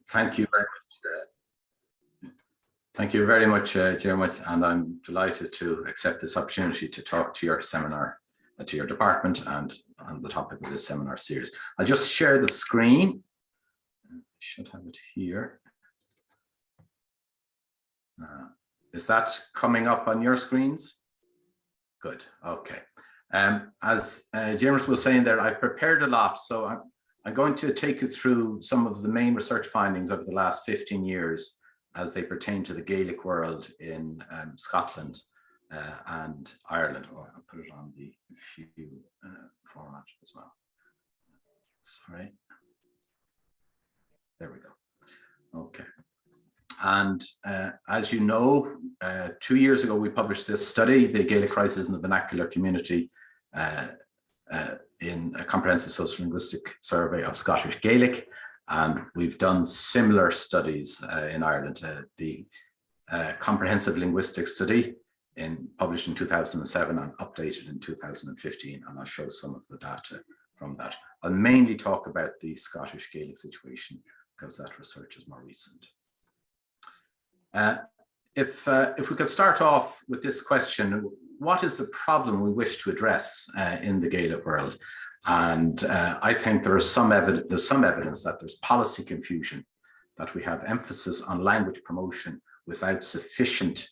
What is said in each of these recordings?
Thank you very much. Thank you very much, Dermot, and I'm delighted to accept this opportunity to talk to your seminar, to your department, and on the topic of this seminar series. I'll just share the screen. I should have it here. Is that coming up on your screens? Good. Okay. As James was saying there, I've prepared a lot, so I'm going to take you through some of the main research findings over the last 15 years as they pertain to the Gaelic world in Scotland and Ireland. Oh, I'll put it on the view format as well. Sorry. There we go. Okay. And as you know, 2 years ago, we published this study, The Gaelic Crisis in the Vernacular Community, in a comprehensive sociolinguistic survey of Scottish Gaelic. And we've done similar studies in Ireland. The comprehensive linguistic study published in 2007 and updated in 2015. And I'll show some of the data from that. I'll mainly talk about the Scottish Gaelic situation because that research is more recent. If we could start off with this question, what is the problem we wish to address in the Gaelic world? And I think there's some evidence that there's policy confusion, that we have emphasis on language promotion without sufficient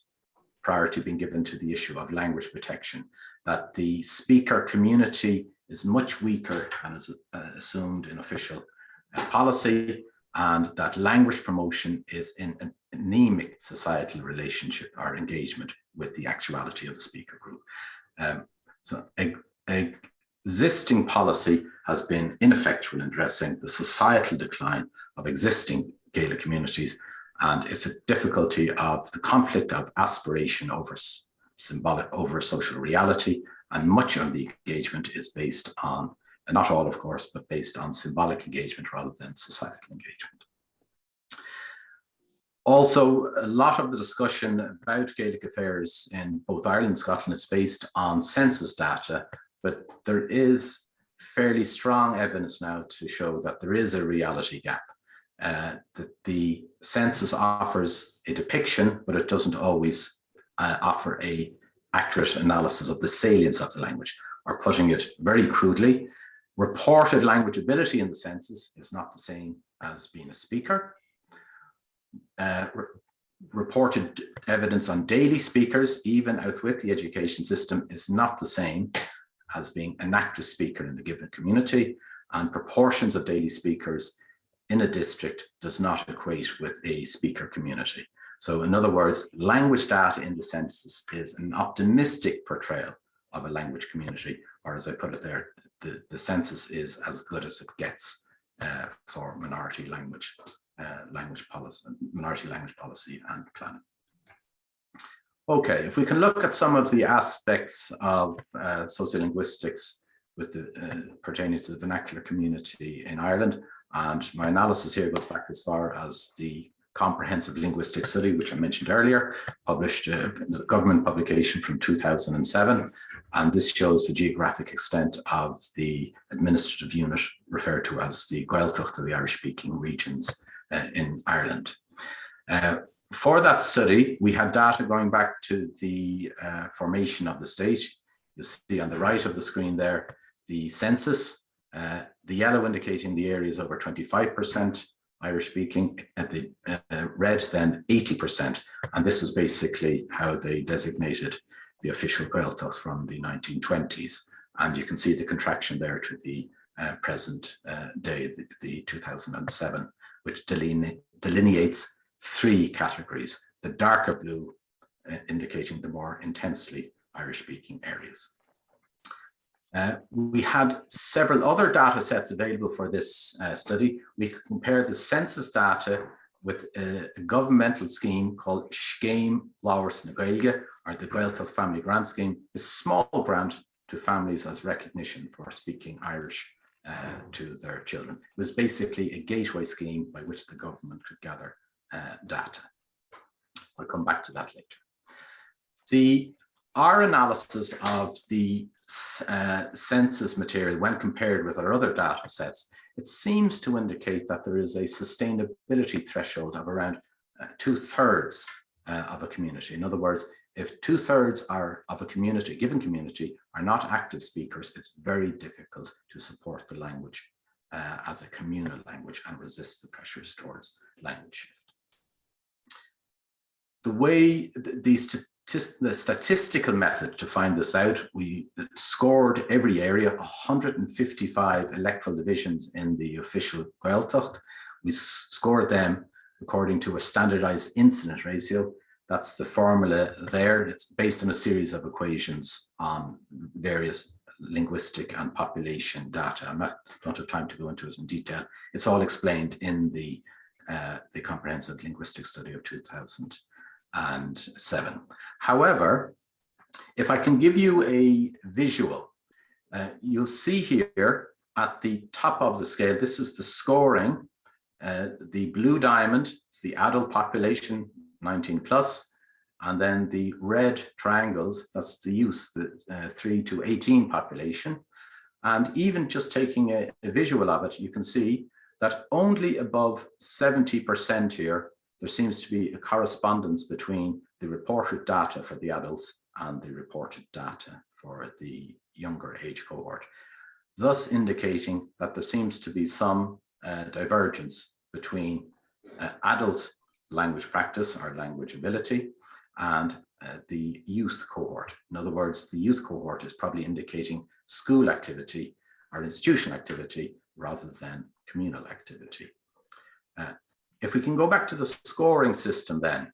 priority being given to the issue of language protection, that the speaker community is much weaker than is assumed in official policy, and that language promotion is in an anemic societal relationship or engagement with the actuality of the speaker group. So existing policy has been ineffectual in addressing the societal decline of existing Gaelic communities, and it's a difficulty of the conflict of aspiration over social reality, and much of the engagement is based on, and not all of course, but based on symbolic engagement rather than societal engagement. Also, a lot of the discussion about Gaelic affairs in both Ireland and Scotland is based on census data, but there is fairly strong evidence now to show that there is a reality gap, that the census offers a depiction, but it doesn't always offer an accurate analysis of the salience of the language. Or putting it very crudely, reported language ability in the census is not the same as being a speaker. Reported evidence on daily speakers, even out with the education system, is not the same as being an active speaker in a given community, and proportions of daily speakers in a district does not equate with a speaker community. So in other words, language data in the census is an optimistic portrayal of a language community, or as I put it there, the census is as good as it gets for minority language policy and planning. Okay, if we can look at some of the aspects of sociolinguistics with pertaining to the vernacular community in Ireland, and my analysis here goes back as far as the comprehensive linguistic study, which I mentioned earlier, published a government publication from 2007. And this shows the geographic extent of the administrative unit referred to as the Gaeltacht of the Irish-speaking regions in Ireland. For that study, we had data going back to the formation of the state. You see on the right of the screen there, the census, the yellow indicating the areas over 25% Irish speaking, at the red then 80%. And this was basically how they designated the official Gaeltacht from the 1920s. And you can see the contraction there to the present day, the 2007, which delineates three categories, the darker blue indicating the more intensely Irish-speaking areas. We had several other data sets available for this study. We could compare the census data with a governmental scheme called Scéim Labhairt na Gaeilge, or the Gaeltacht Family Grant Scheme, a small grant to families as recognition for speaking Irish to their children. It was basically a gateway scheme by which the government could gather data. I'll come back to that later. Our analysis of the census material when compared with our other data sets it seems to indicate that there is a sustainability threshold of around 2/3 of a community. In other words, if 2/3 of a community, given community, are not active speakers, it's very difficult to support the language as a communal language and resist the pressures towards language shift. The way the statistical method to find this out, we scored every area, 155 electoral divisions in the official Gaeltacht. We scored them according to a standardized incident ratio. That's the formula there. It's based on a series of equations on various linguistic and population data. I don't have time to go into it in detail. It's all explained in the Comprehensive Linguistic Study of 2007. However, if I can give you a visual, you'll see here at the top of the scale, this is the scoring. The blue diamond is the adult population, 19 plus, and then the red triangles, that's the youth, the 3 to 18 population. And even just taking a visual of it, you can see that only above 70% here, there seems to be a correspondence between the reported data for the adults and the reported data for the younger age cohort, thus indicating that there seems to be some divergence between adult language practice or language ability and the youth cohort. In other words, the youth cohort is probably indicating school activity or institutional activity rather than communal activity. If we can go back to the scoring system then,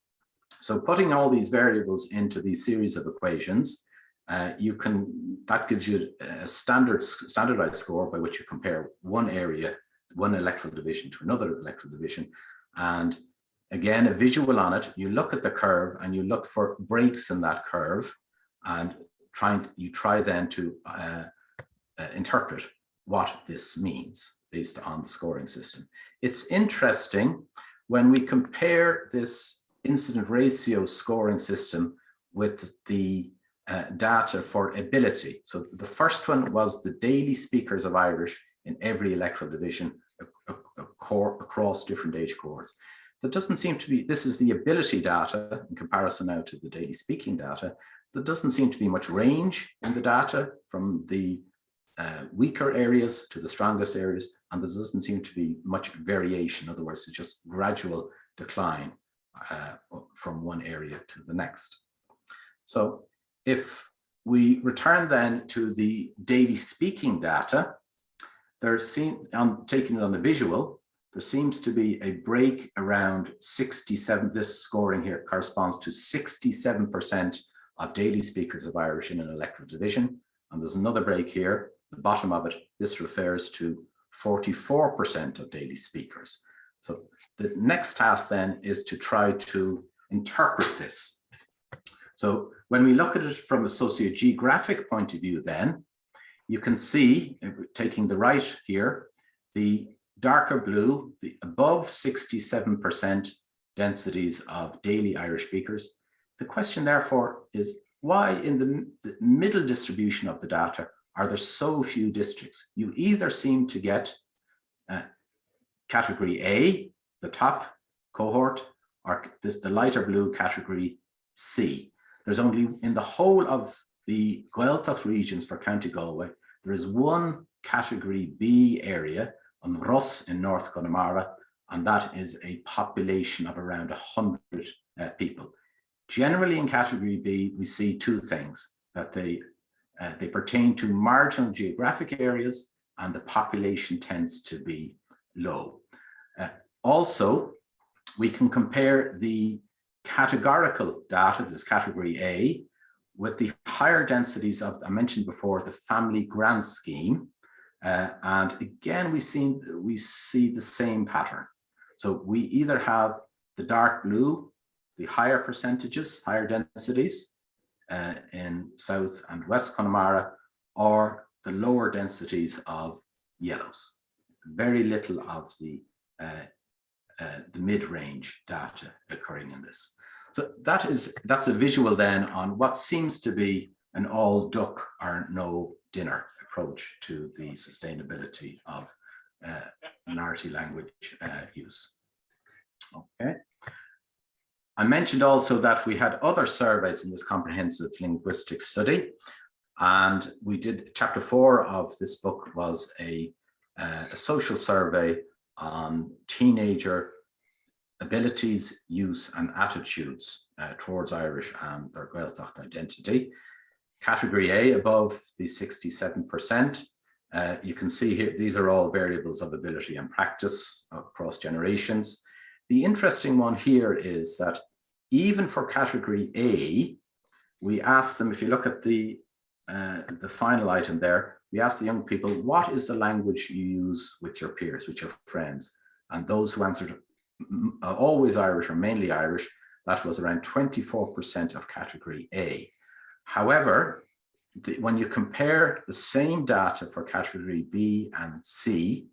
so putting all these variables into these series of equations, that gives you a standardized score by which you compare one area, one electoral division to another electoral division. And again, a visual on it, you look at the curve and you look for breaks in that curve and you try then to interpret what this means based on the scoring system. It's interesting when we compare this incident ratio scoring system with the data for ability. So the first one was the daily speakers of Irish in every electoral division across different age cohorts. There doesn't seem to be, this is the ability data in comparison now to the daily speaking data. There doesn't seem to be much range in the data from the weaker areas to the strongest areas, and there doesn't seem to be much variation. In other words, it's just gradual decline from one area to the next. So if we return then to the daily speaking data, taking it on the visual, there seems to be a break around 67. This scoring here corresponds to 67% of daily speakers of Irish in an electoral division. And there's another break here, the bottom of it. This refers to 44% of daily speakers. So the next task then is to try to interpret this. So when we look at it from a sociogeographic point of view then, you can see, taking the right here, the darker blue, the above 67% densities of daily Irish speakers. The question therefore is, why in the middle distribution of the data are there so few districts? You either seem to get category A, the top cohort, or the lighter blue category C. There's only, in the whole of the Gaeltacht regions for County Galway, there is one category B area on Ross in North Connemara, and that is a population of around 100 people. Generally in category B, we see two things, that they pertain to marginal geographic areas and the population tends to be low. Also, we can compare the categorical data, this category A, with the higher densities of, I mentioned before, the family grant scheme. And again, we see the same pattern. So we either have the dark blue, the higher percentages, higher densities in South and West Connemara, or the lower densities of yellows. Very little of the mid-range data occurring in this. So that's a visual then on what seems to be an all duck or no dinner approach to the sustainability of minority language use. Okay. I mentioned also that we had other surveys in this comprehensive linguistic study, and we did chapter 4 of this book was a social survey on teenager abilities, use, and attitudes towards Irish and their Gaelic identity. Category A above the 67%. You can see here, these are all variables of ability and practice across generations. The interesting one here is that even for category A, we asked them, if you look at the final item there, we asked the young people, what is the language you use with your peers, with your friends? And those who answered always Irish or mainly Irish, that was around 24% of category A. However, when you compare the same data for category B and C,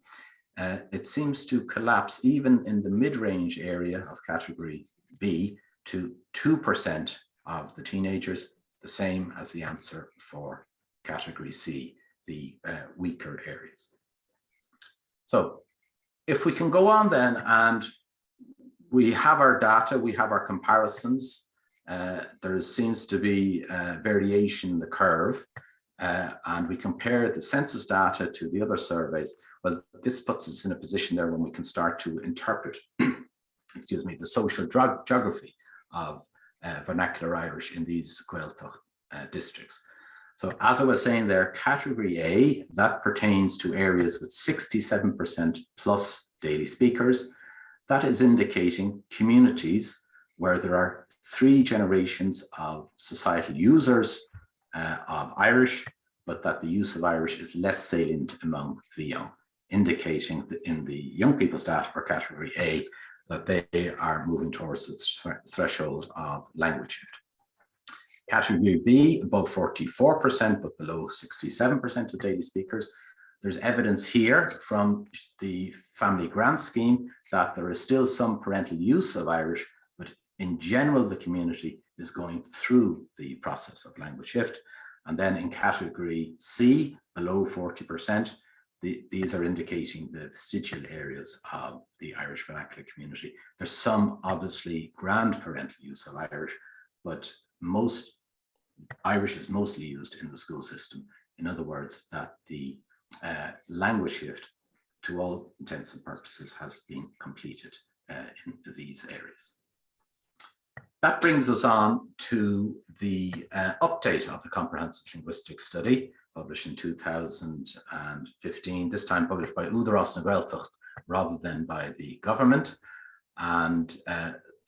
it seems to collapse even in the mid-range area of category B to 2% of the teenagers, the same as the answer for category C, the weaker areas. So if we can go on then, and we have our data, we have our comparisons, there seems to be variation in the curve, and we compare the census data to the other surveys. Well, this puts us in a position there when we can start to interpret, excuse me, the social geography of vernacular Irish in these Gaeleg districts. So as I was saying there, category A, that pertains to areas with 67% plus daily speakers. That is indicating communities where there are 3 generations of societal users of Irish, but that the use of Irish is less salient among the young, indicating that in the young people's data for category A, that they are moving towards the threshold of language shift. Category B, above 44%, but below 67% of daily speakers. There's evidence here from the family grant scheme that there is still some parental use of Irish, but in general, the community is going through the process of language shift. And then in category C, below 40%, these are indicating the vestigial areas of the Irish vernacular community. There's some obviously grandparental use of Irish, but most Irish is mostly used in the school system. In other words, that the language shift, to all intents and purposes, has been completed in these areas. That brings us on to the update of the Comprehensive Linguistic Study, published in 2015, this time published by Údarás na Gaeltacht rather than by the government. And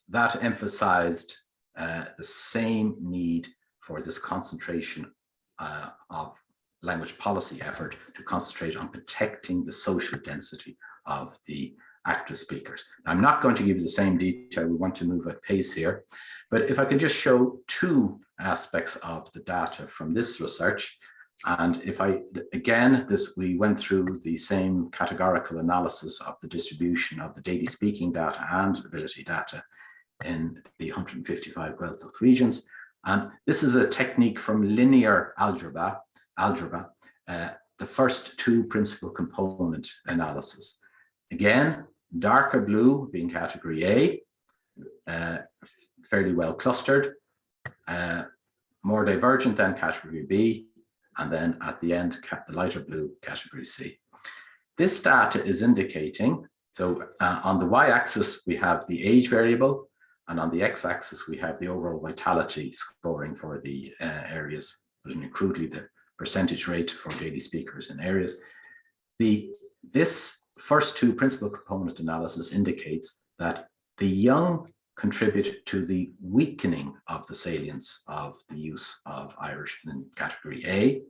that emphasized the same need for this concentration of language policy effort to concentrate on protecting the social density of the active speakers. I'm not going to give you the same detail, we want to move at pace here, but if I can just show 2 aspects of the data from this research. And if we went through the same categorical analysis of the distribution of the daily speaking data and ability data in the 155 Gaeleg regions. And this is a technique from linear algebra, the first 2 principal component analysis. Again, darker blue being category A, fairly well clustered, more divergent than category B, and then at the end, the lighter blue, category C. This data is indicating, so on the y-axis, we have the age variable, and on the x-axis, we have the overall vitality scoring for the areas, crudely the percentage rate for daily speakers in areas. This first 2 principal component analysis indicates that the young contribute to the weakening of the salience of the use of Irish in category A,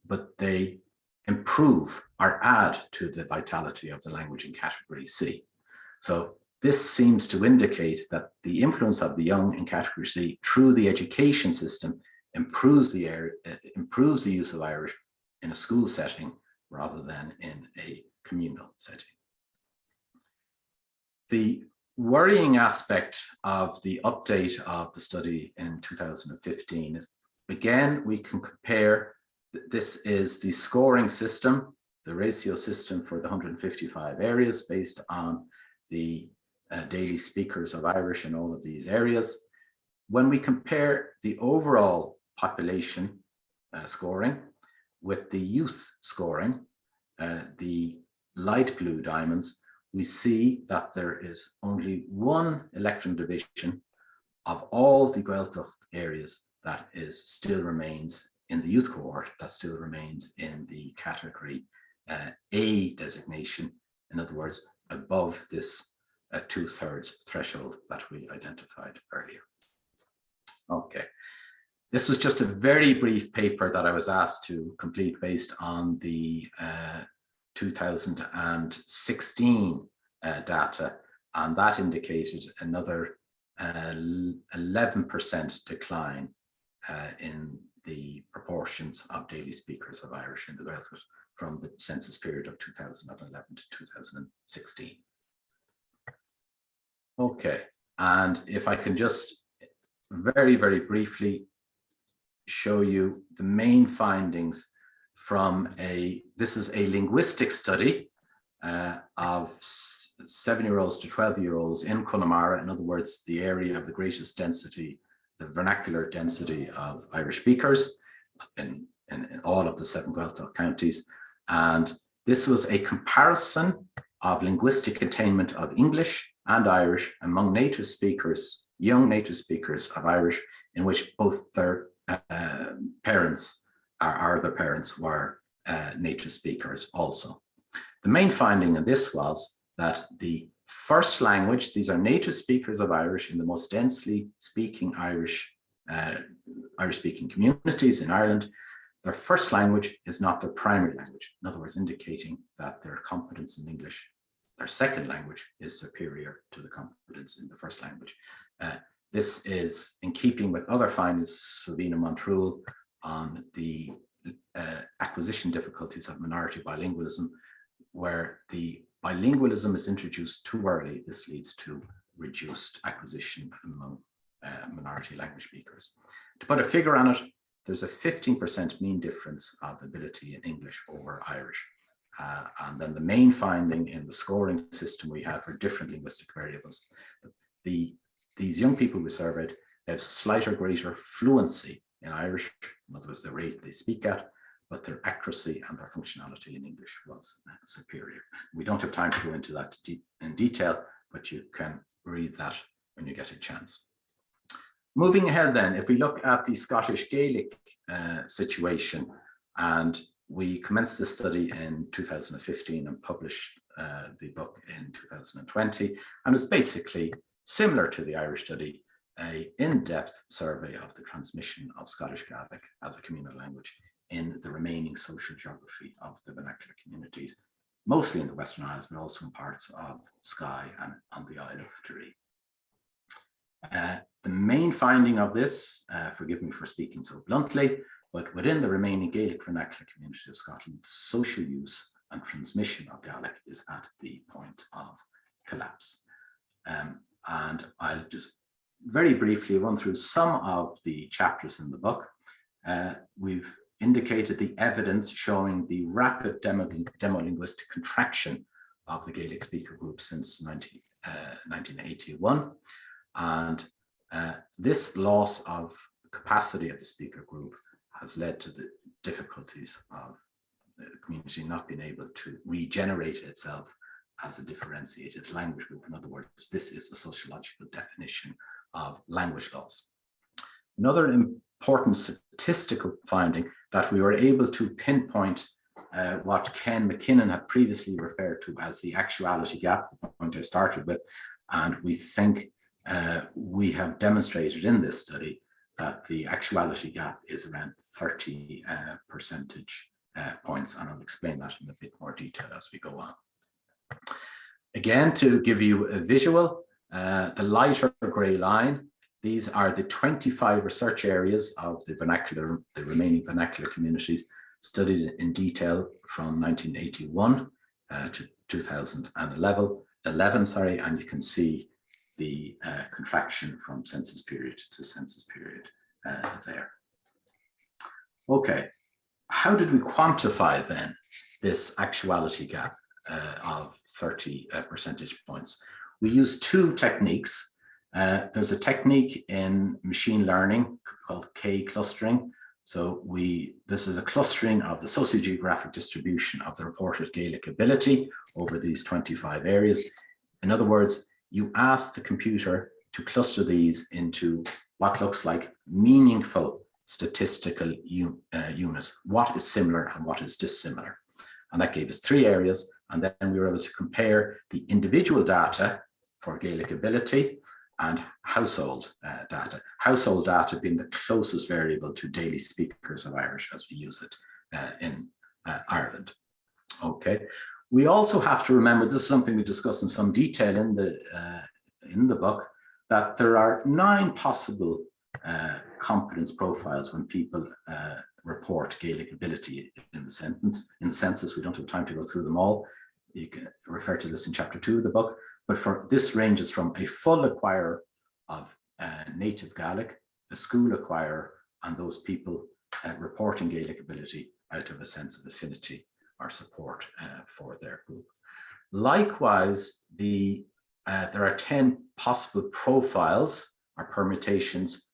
but they improve or add to the vitality of the language in category C. So this seems to indicate that the influence of the young in category C through the education system improves the use of Irish in a school setting rather than in a communal setting. The worrying aspect of the update of the study in 2015 is, again, we can compare, this is the scoring system, the ratio system for the 155 areas based on the daily speakers of Irish in all of these areas. When we compare the overall population scoring with the youth scoring, the light blue diamonds, we see that there is only one electoral division of all the Gaeltacht areas that still remains in the youth cohort, that still remains in the category A designation, in other words, above this 2/3 threshold that we identified earlier. Okay, this was just a very brief paper that I was asked to complete based on the 2016 data, and that indicated another 11% decline in the proportions of daily speakers of Irish in the Gaeltacht from the census period of 2011 to 2016. Okay, and if I can just very, very briefly show you the main findings from this is a linguistic study of 7-year-olds to 12-year-olds in Connemara, in other words, the area of the greatest density, the vernacular density of Irish speakers in all of the 7 Gaeltacht counties. And this was a comparison of linguistic attainment of English and Irish among native speakers, young native speakers of Irish, in which both their parents or their parents were native speakers also. The main finding in this was that the first language, these are native speakers of Irish in the most densely speaking Irish speaking communities in Ireland, their first language is not their primary language. In other words, indicating that their competence in English, their second language, is superior to the competence in the first language. This is in keeping with other findings, Sabina Montrule, on the acquisition difficulties of minority bilingualism, where the bilingualism is introduced too early. This leads to reduced acquisition among minority language speakers. To put a figure on it, there's a 15% mean difference of ability in English over Irish. And then the main finding in the scoring system we had for different linguistic variables, these young people we surveyed, they have slighter, greater fluency in Irish, in other words, the rate they speak at, but their accuracy and their functionality in English was superior. We don't have time to go into that in detail, but you can read that when you get a chance. Moving ahead then, if we look at the Scottish Gaelic situation, and we commenced this study in 2015 and published the book in 2020, and it's basically similar to the Irish study, an in-depth survey of the transmission of Scottish Gaelic as a communal language in the remaining social geography of the vernacular communities, mostly in the Western Isles, but also in parts of Skye and on the Isle of Tyree. The main finding of this, forgive me for speaking so bluntly, but within the remaining Gaelic vernacular community of Scotland, social use and transmission of Gaelic is at the point of collapse. And I'll just very briefly run through some of the chapters in the book. We've indicated the evidence showing the rapid demolinguistic contraction of the Gaelic speaker group since 1981. And this loss of capacity of the speaker group has led to the difficulties of the community not being able to regenerate itself as a differentiated language group. In other words, this is the sociological definition of language loss. Another important statistical finding that we were able to pinpoint what Ken McKinnon had previously referred to as the actuality gap, the point I started with, and we think we have demonstrated in this study that the actuality gap is around 30 percentage points, and I'll explain that in a bit more detail as we go on. Again, to give you a visual, the lighter grey line, these are the 25 research areas of the vernacular, the remaining vernacular communities studied in detail from 1981 to 2011, and you can see the contraction from census period to census period there. Okay, how did we quantify then this actuality gap of 30 percentage points? We used two techniques. There's a technique in machine learning called K-clustering. So this is a clustering of the sociogeographic distribution of the reported Gaelic ability over these 25 areas. In other words, you ask the computer to cluster these into what looks like meaningful statistical units. What is similar and what is dissimilar? And that gave us 3 areas. And then we were able to compare the individual data for Gaelic ability and household data. Household data being the closest variable to daily speakers of Irish as we use it in Ireland. Okay. We also have to remember, this is something we discuss in some detail in the book, that there are 9 possible competence profiles when people report Gaelic ability in the census. We don't have time to go through them all. You can refer to this in chapter 2 of the book. But this ranges from a full acquirer of native Gaelic, a school acquirer, and those people reporting Gaelic ability out of a sense of affinity or support for their group. Likewise, there are 10 possible profiles or permutations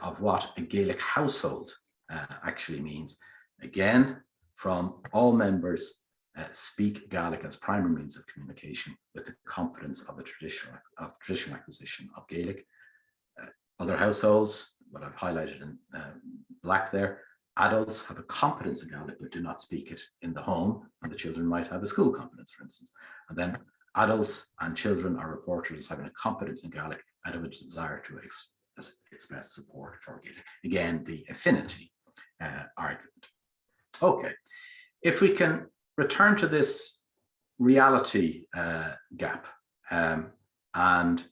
of what a Gaelic household actually means. Again, from all members speak Gaelic as primary means of communication with the competence of traditional acquisition of Gaelic. Other households, what I've highlighted in black there, adults have a competence in Gaelic but do not speak it in the home, and the children might have a school competence, for instance. And then adults and children are reported as having a competence in Gaelic out of a desire to express support for Gaelic. Again, the affinity argument. Okay, if we can return to this reality gap, and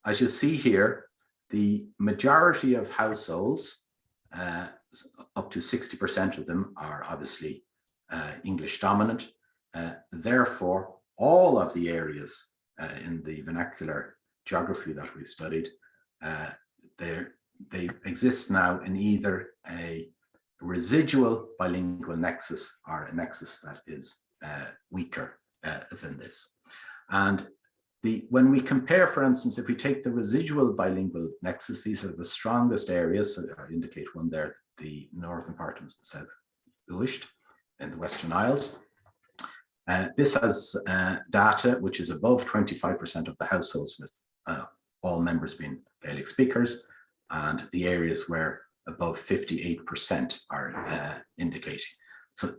as you see here, the majority of households, up to 60% of them, are obviously English dominant. Therefore, all of the areas in the vernacular geography that we've studied, they exist now in either a residual bilingual nexus or a nexus that is weaker than this. And when we compare, for instance, if we take the residual bilingual nexus, these are the strongest areas. So I indicate one there, the northern part of South Uist in the Western Isles. This has data which is above 25% of the households, with all members being Gaelic speakers, and the areas where above 58% are indicating. So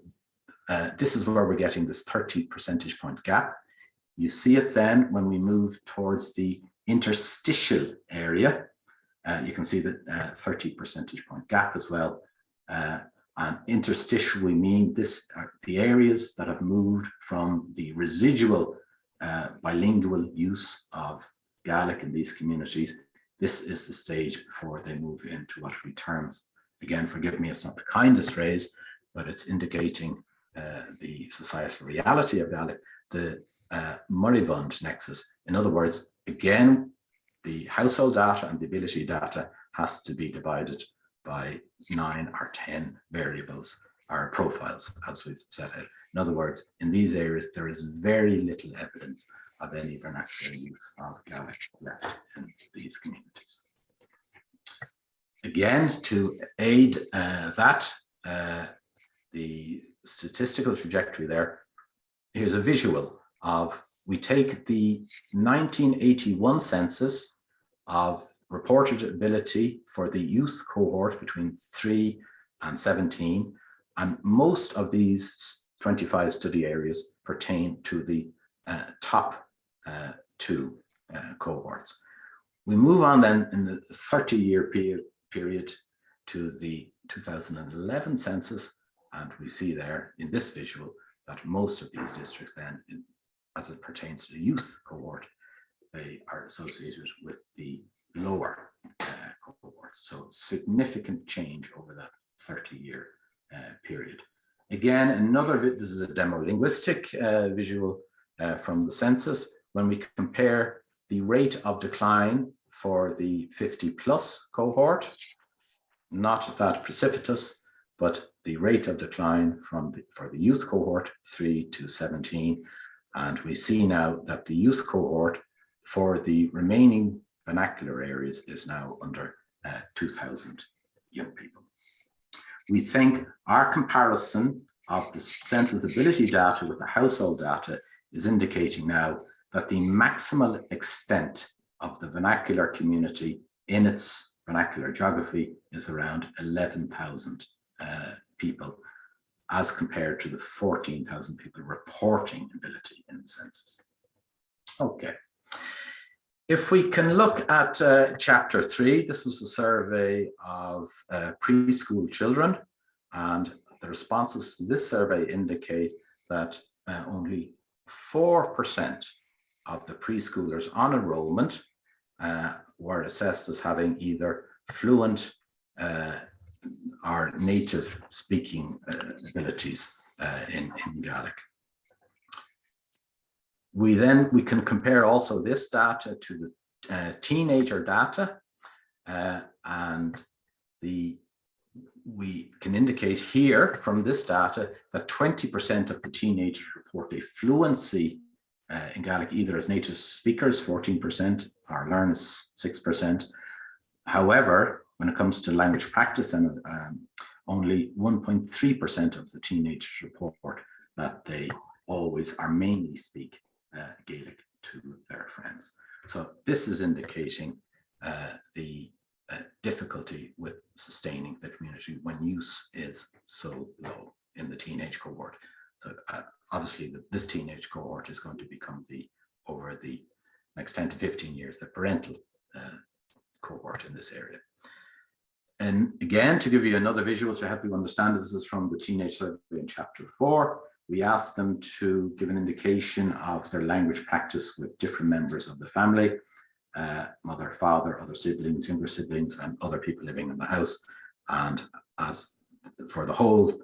this is where we're getting this 30 percentage point gap. You see it then when we move towards the interstitial area. You can see the 30 percentage point gap as well. And interstitial, we mean the areas that have moved from the residual bilingual use of Gaelic in these communities. This is the stage before they move into what we term, again, forgive me, it's not the kindest phrase, but it's indicating the societal reality of Gaelic, the moribund nexus. In other words, again, the household data and the ability data has to be divided by 9 or 10 variables or profiles, as we've set out. In other words, in these areas, there is very little evidence of any vernacular use of Gaelic left in these communities. Again, to aid the statistical trajectory there, here's a visual of, we take the 1981 census of reported ability for the youth cohort between 3 and 17, and most of these 25 study areas pertain to the top 2 cohorts. We move on then in the 30-year period to the 2011 census, and we see there in this visual that most of these districts then, as it pertains to the youth cohort, they are associated with the lower cohorts. So significant change over that 30-year period. Again, this is a demo-linguistic visual from the census. When we compare the rate of decline for the 50+ cohort, not that precipitous, but the rate of decline for the youth cohort 3 to 17, and we see now that the youth cohort for the remaining vernacular areas is now under 2,000 young people. We think our comparison of the census ability data with the household data is indicating now that the maximal extent of the vernacular community in its vernacular geography is around 11,000 people, as compared to the 14,000 people reporting ability in the census. Okay. If we can look at chapter 3, this was a survey of preschool children, and the responses to this survey indicate that only 4% of the preschoolers on enrollment were assessed as having either fluent or native speaking abilities in Gaelic. We can compare also this data to the teenager data, and we can indicate here from this data that 20% of the teenagers report a fluency in Gaelic, either as native speakers, 14%, or learners, 6%. However, when it comes to language practice, then only 1.3% of the teenagers report that they always or mainly speak Gaelic to their friends. So this is indicating the difficulty with sustaining the community when use is so low in the teenage cohort. So obviously this teenage cohort is going to become over the next 10 to 15 years, the parental cohort in this area. And again, to give you another visual to help you understand, this is from the teenage survey in chapter 4. We asked them to give an indication of their language practice with different members of the family, mother, father, other siblings, younger siblings, and other people living in the house. And as for the whole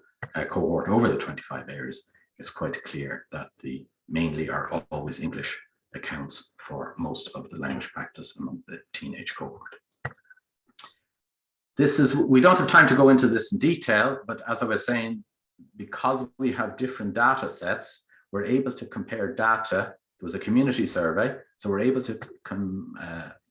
cohort over the 25 areas, it's quite clear that the mainly or always English accounts for most of the language practice among the teenage cohort. We don't have time to go into this in detail, but as I was saying, because we have different data sets, we're able to compare data. There was a community survey, so we're able to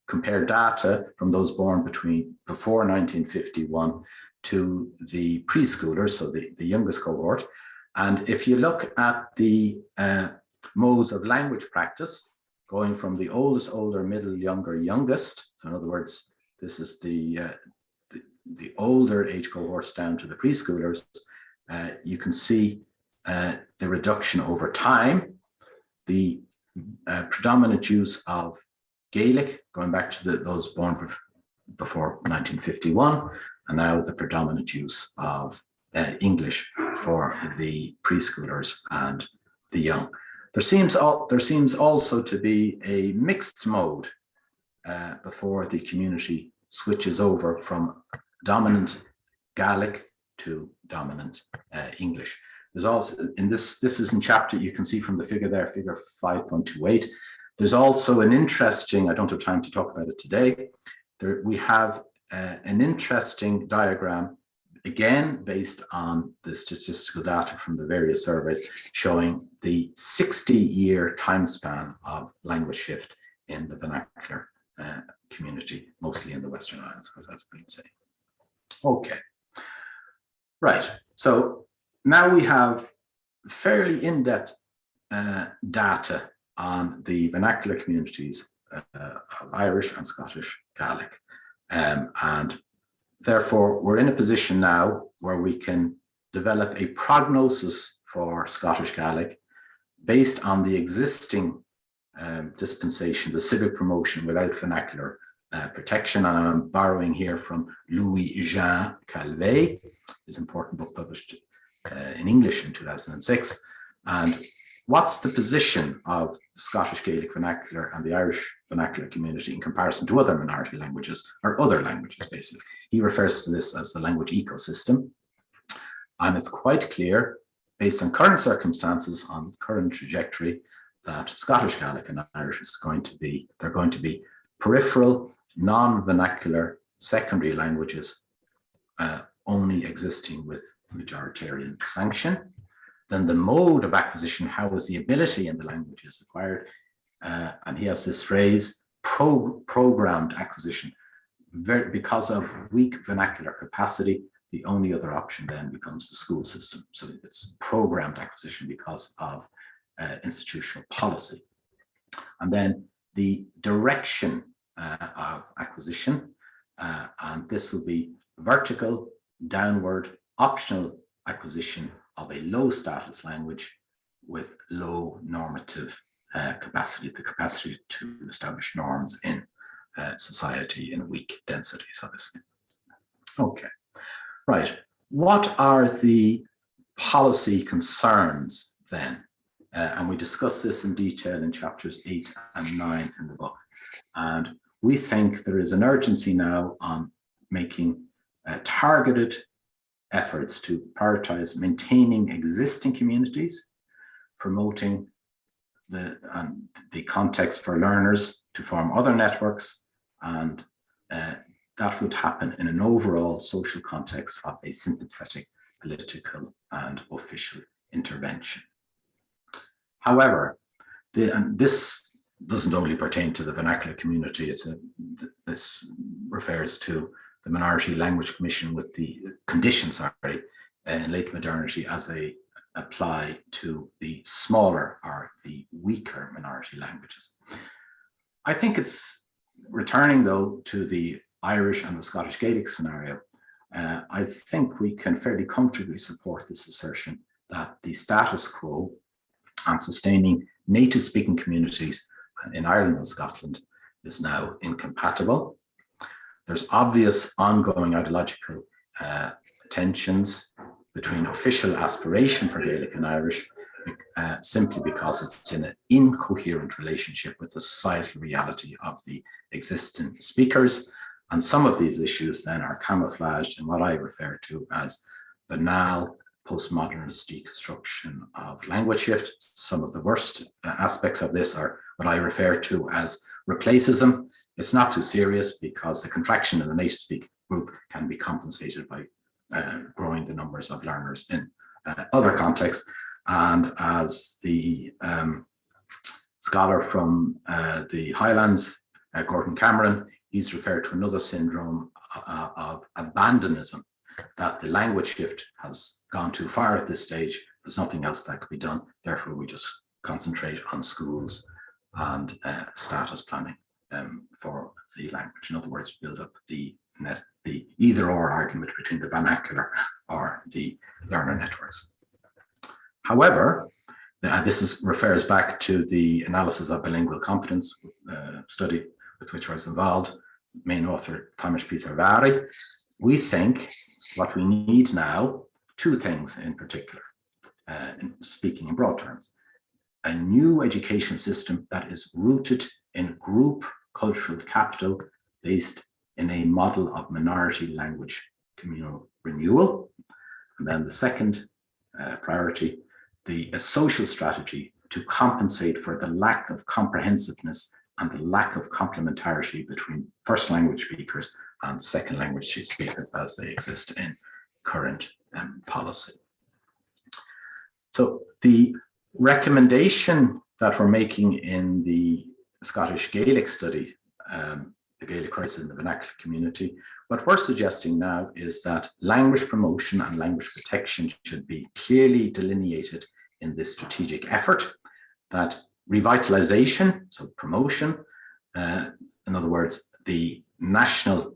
compare data from those born before 1951 to the preschoolers, so the youngest cohort. And if you look at the modes of language practice, going from the oldest, older, middle, younger, youngest, so in other words, this is the older age cohorts down to the preschoolers, you can see the reduction over time, the predominant use of Gaelic, going back to those born before 1951, and now the predominant use of English for the preschoolers and the young. There seems also to be a mixed mode before the community switches over from dominant Gaelic to dominant English. There's also, in this is in chapter, you can see from the figure there, figure 5.28. There's also an interesting, I don't have time to talk about it today. We have an interesting diagram, again, based on the statistical data from the various surveys, showing the 60-year time span of language shift in the vernacular community, mostly in the Western Islands, as I've been saying. Okay, right. So now we have fairly in-depth data on the vernacular communities of Irish and Scottish Gaelic. And therefore, we're in a position now where we can develop a prognosis for Scottish Gaelic based on the existing dispensation, the civic promotion without vernacular protection. And I'm borrowing here from Louis-Jean Calvet, his important book published in English in 2006. And what's the position of Scottish Gaelic vernacular and the Irish vernacular community in comparison to other minority languages, or other languages, basically? He refers to this as the language ecosystem. And it's quite clear, based on current circumstances, on current trajectory, that Scottish Gaelic and Irish is going to be peripheral, non-vernacular secondary languages only existing with majoritarian sanction. Then the mode of acquisition, how is the ability in the language is acquired? And he has this phrase, programmed acquisition. Because of weak vernacular capacity, the only other option then becomes the school system. So it's programmed acquisition because of institutional policy. And then the direction of acquisition, and this will be vertical, downward, optional acquisition of a low status language with low normative capacity, the capacity to establish norms in society in weak densities, obviously. Okay, right. What are the policy concerns then? And we discuss this in detail in chapters 8 and 9 in the book. And we think there is an urgency now on making targeted efforts to prioritize maintaining existing communities, promoting the context for learners to form other networks, and that would happen in an overall social context of a sympathetic political and official intervention. However, this doesn't only pertain to the vernacular community. This refers to the Minority Language Commission with the conditions in late modernity as they apply to the smaller or the weaker minority languages. I think it's returning though to the Irish and the Scottish Gaelic scenario. I think we can fairly comfortably support this assertion that the status quo and sustaining native speaking communities in Ireland and Scotland is now incompatible. There's obvious ongoing ideological tensions between official aspiration for Gaelic and Irish simply because it's in an incoherent relationship with the societal reality of the existing speakers. And some of these issues then are camouflaged in what I refer to as banal postmodernist deconstruction of language shift. Some of the worst aspects of this are what I refer to as replacism. It's not too serious because the contraction in the native speaking group can be compensated by growing the numbers of learners in other contexts. And as the scholar from the Highlands, Gordon Cameron, he's referred to another syndrome of abandonism, that the language shift has gone too far at this stage. There's nothing else that could be done. Therefore, we just concentrate on schools and status planning for the language. In other words, build up the either-or argument between the vernacular or the learner networks. However, this refers back to the analysis of bilingual competence study with which I was involved, main author Thomas Peter Vary. We think what we need now, two things in particular, speaking in broad terms: a new education system that is rooted in group cultural capital based in a model of minority language communal renewal. And then the second priority, a social strategy to compensate for the lack of comprehensiveness and the lack of complementarity between first language speakers and second language speakers as they exist in current policy. So the recommendation that we're making in the Scottish Gaelic study, the Gaelic crisis in the vernacular community, what we're suggesting now is that language promotion and language protection should be clearly delineated in this strategic effort, that revitalization, so promotion, in other words, the national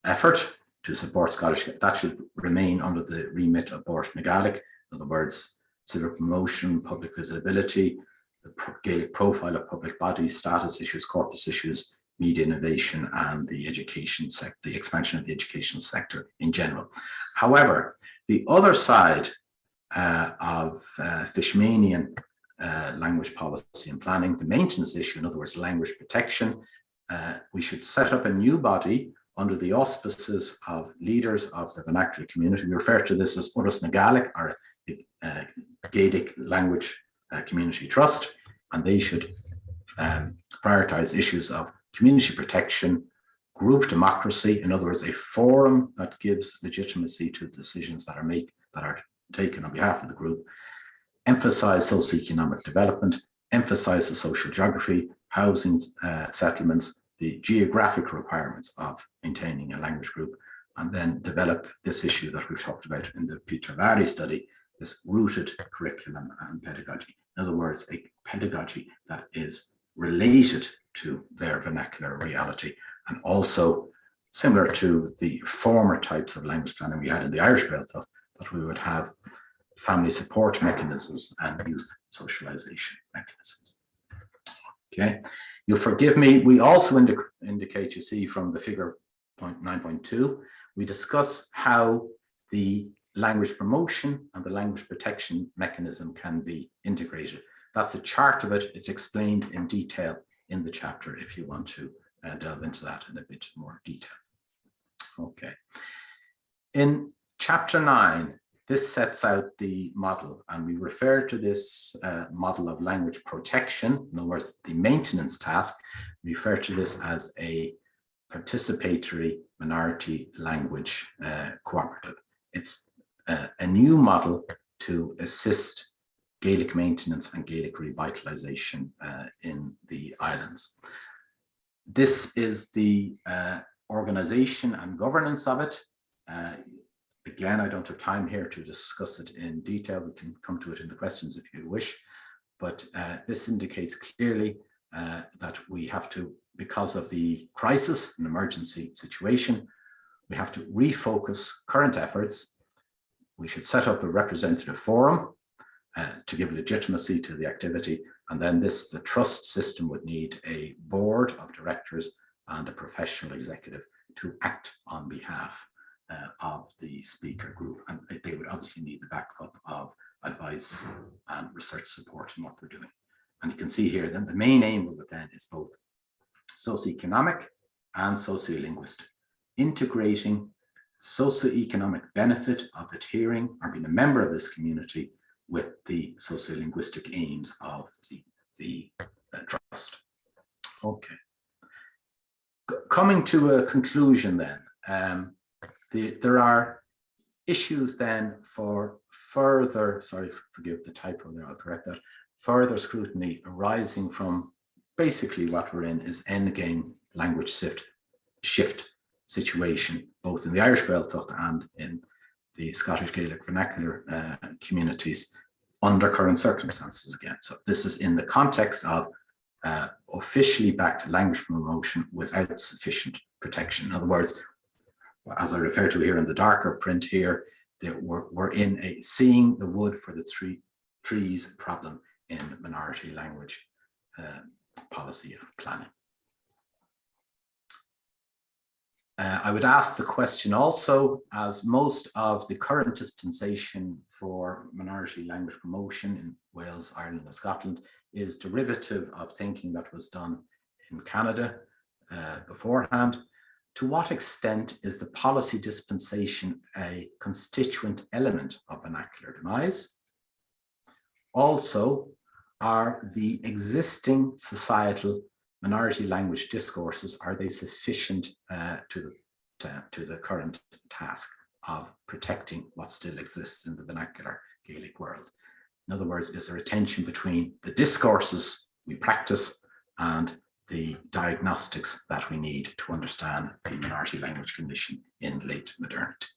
effort to support Scottish, that should remain under the remit of Bord na Gaeleg. In other words, civil promotion, public visibility, the Gaelic profile of public bodies, status issues, corpus issues, media innovation, and the education sector, the expansion of the education sector in general. However, the other side of Fishmanian language policy and planning, the maintenance issue, in other words, language protection, we should set up a new body under the auspices of leaders of the vernacular community. We refer to this as Uras na Gaeleg, or the Gaelic Language Community Trust, and they should prioritize issues of community protection, group democracy, in other words, a forum that gives legitimacy to decisions that are taken on behalf of the group, emphasize socioeconomic development, emphasize the social geography, housing settlements, the geographic requirements of maintaining a language group, and then develop this issue that we've talked about in the Peter Vary study, this rooted curriculum and pedagogy. In other words, a pedagogy that is related to their vernacular reality, and also similar to the former types of language planning we had in the Irish Gaelic, that we would have family support mechanisms and youth socialization mechanisms. Okay, you'll forgive me. We also indicate, you see from the figure 9.2, we discuss how the language promotion and the language protection mechanism can be integrated. That's a chart of it. It's explained in detail in the chapter if you want to delve into that in a bit more detail. Okay. In chapter 9, this sets out the model, and we refer to this model of language protection, in other words, the maintenance task, we refer to this as a participatory minority language cooperative. It's a new model to assist Gaelic maintenance and Gaelic revitalization in the islands. This is the organization and governance of it. Again, I don't have time here to discuss it in detail. We can come to it in the questions if you wish, but this indicates clearly that we have to, because of the crisis and emergency situation, we have to refocus current efforts. We should set up a representative forum to give legitimacy to the activity, and then the trust system would need a board of directors and a professional executive to act on behalf of the speaker group, and they would obviously need the backup of advice and research support in what they're doing. And you can see here then the main aim of it then is both socioeconomic and sociolinguistic, integrating socioeconomic benefit of adhering or being a member of this community with the sociolinguistic aims of the trust. Okay. Coming to a conclusion then, there are issues then for further, sorry, forgive the typo there, I'll correct that, further scrutiny arising from basically what we're in is endgame language shift situation, both in the Irish Gaelic and in the Scottish Gaelic vernacular communities under current circumstances again. So this is in the context of officially backed language promotion without sufficient protection. In other words, as I refer to here in the darker print here, that we're in a seeing the wood for the trees problem in minority language policy and planning. I would ask the question also, as most of the current dispensation for minority language promotion in Wales, Ireland and Scotland is derivative of thinking that was done in Canada beforehand. To what extent is the policy dispensation a constituent element of vernacular demise? Also, are the existing societal minority language discourses, are they sufficient to the current task of protecting what still exists in the vernacular Gaelic world? In other words, is there a tension between the discourses we practice and the diagnostics that we need to understand the minority language condition in late modernity?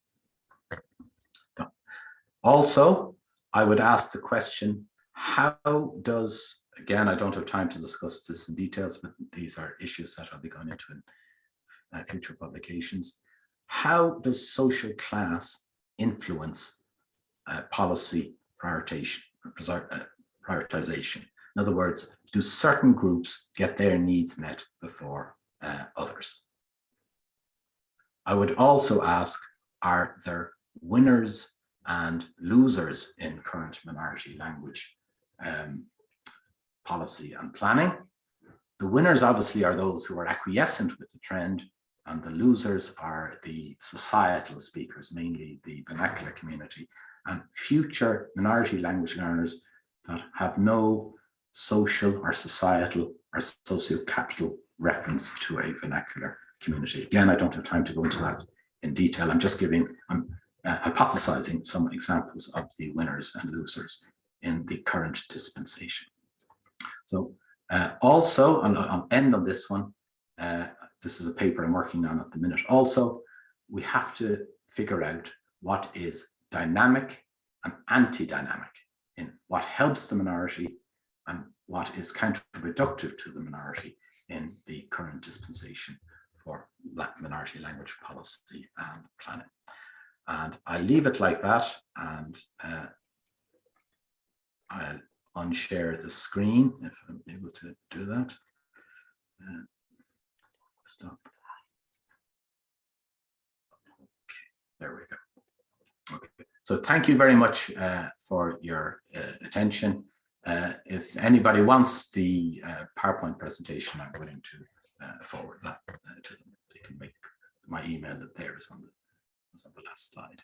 Also, I would ask the question, how does, again, I don't have time to discuss this in details, but these are issues that I'll be going into in future publications. How does social class influence policy prioritization? In other words, do certain groups get their needs met before others? I would also ask, are there winners and losers in current minority language policy and planning? The winners obviously are those who are acquiescent with the trend, and the losers are the societal speakers, mainly the vernacular community, and future minority language learners that have no social or societal or socio-capital reference to a vernacular community. Again, I don't have time to go into that in detail. I'm just I'm hypothesizing some examples of the winners and losers in the current dispensation. So also, I'll end on this one. This is a paper I'm working on at the minute. Also, we have to figure out what is dynamic and anti-dynamic in what helps the minority and what is counterproductive to the minority in the current dispensation for minority language policy and planning. And I leave it like that, and I'll unshare the screen if I'm able to do that. Stop. Okay, there we go. Okay. So thank you very much for your attention. If anybody wants the PowerPoint presentation, I'm willing to forward that to them. They can make my email there is on the last slide.